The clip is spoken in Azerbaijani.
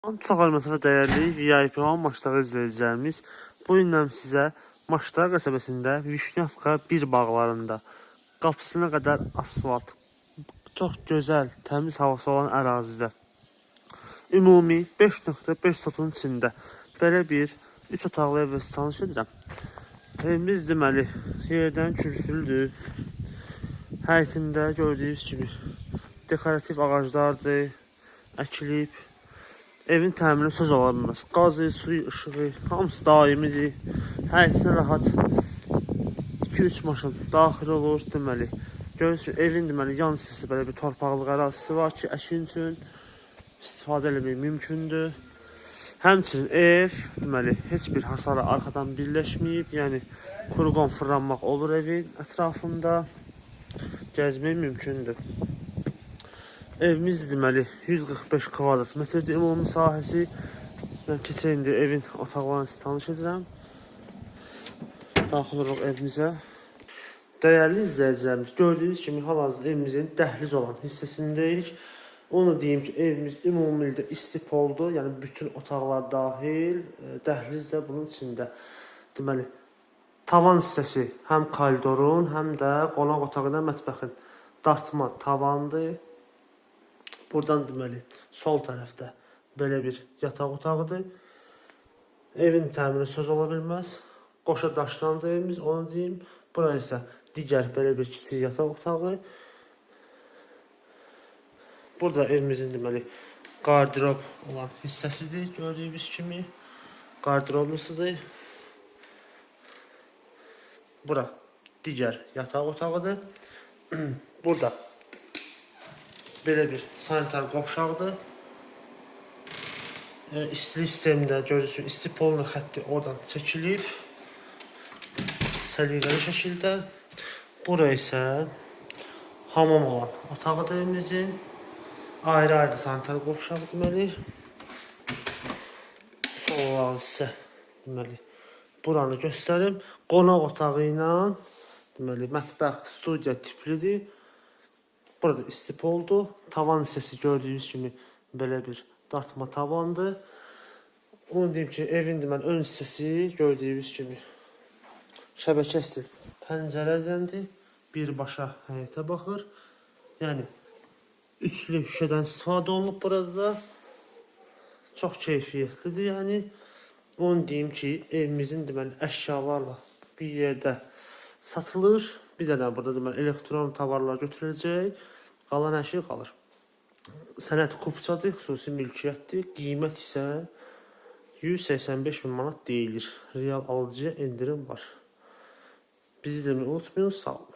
Çox hörmətli və dəyərli VIP olan Maçdağı izləyicilərimiz, bu gündən sizə Maçdağı qəsəbəsində Vişnyovka 1 bağlarında qapısına qədər asfalt, çox gözəl, təmiz havası olan ərazidə ümumi 5.5 sotun içində belə bir 3 otaqlı ev tanış edirəm. Evimiz deməli yerdən kürsülüdür. Həyətində gördüyünüz kimi dekorativ ağaclardır, əkilib. Evin təmini söz ola bilməz. Qazı, suyu, işığı, hamısı daimidir. Həyətinə rahat 2-3 maşın daxil olur deməli. Görürsünüz, evin deməli yan hissəsi belə bir torpaqlıq ərazisi var ki, əkin üçün istifadə etmək mümkündür. Həmçinin ev deməli heç bir hasara arxadan birləşməyib, yəni kurqon fırlanmaq olur evin ətrafında. Gəzmək mümkündür. Evimiz deməli 145 kvadrat metrdir ümumi sahəsi. Mən keçən indi evin otaqlarını tanış edirəm. Daxil oluruq evimizə. Dəyərli izləyicilərimiz, gördüyünüz kimi hal-hazırda evimizin dəhliz olan hissəsindəyik. Onu deyim ki, evimiz ümumilikdə istif oldu. Yəni bütün otaqlar dahil, dəhliz də bunun içində. Deməli, tavan hissəsi həm koridorun, həm də qonaq otağı ilə mətbəxin dartma tavandır. Buradan deməli sol tərəfdə belə bir yataq otağıdır. Evin təmiri söz ola bilməz. Qoşa daşlandı evimiz, onu deyim. Bura isə digər belə bir kiçik yataq otağı. Burada evimizin deməli qardirob olan hissəsidir. Gördüyünüz kimi qardiroblusudur. Bura digər yataq otağıdır. Burada belə bir sanitar qovşaqdır. İstilik sistemində görürsünüz, istipolun xətti oradan çəkilib. Səliqəli şəkildə. Bura isə hamam olan otağıdır evimizin. Ayrı-ayrı sanitar qovşağı deməli. Sol isə deməli buranı göstərim. Qonaq otağı ilə deməli mətbəx, studiya tiplidir. Burada istip oldu. Tavan hissəsi gördüyünüz kimi belə bir dartma tavandır. Onu deyim ki, evin deməli ön hissəsi gördüyünüz kimi şəbəkəsiz pəncərədəndir. Birbaşa həyətə baxır. Yəni üçlü şüşədən istifadə olunub burada da. Çox keyfiyyətlidir. Yəni onu deyim ki, evimizin deməli əşyalarla bir yerdə satılır. Bir dənə burada deməli elektron tovarlar götürüləcək. Qalan hər şey qalır. Sənəd kupçadır, xüsusi mülkiyyətdir. Qiymət isə 185 min manat deyilir. Real alıcıya endirim var. Bizi izləməyi unutmayın, sağ olun.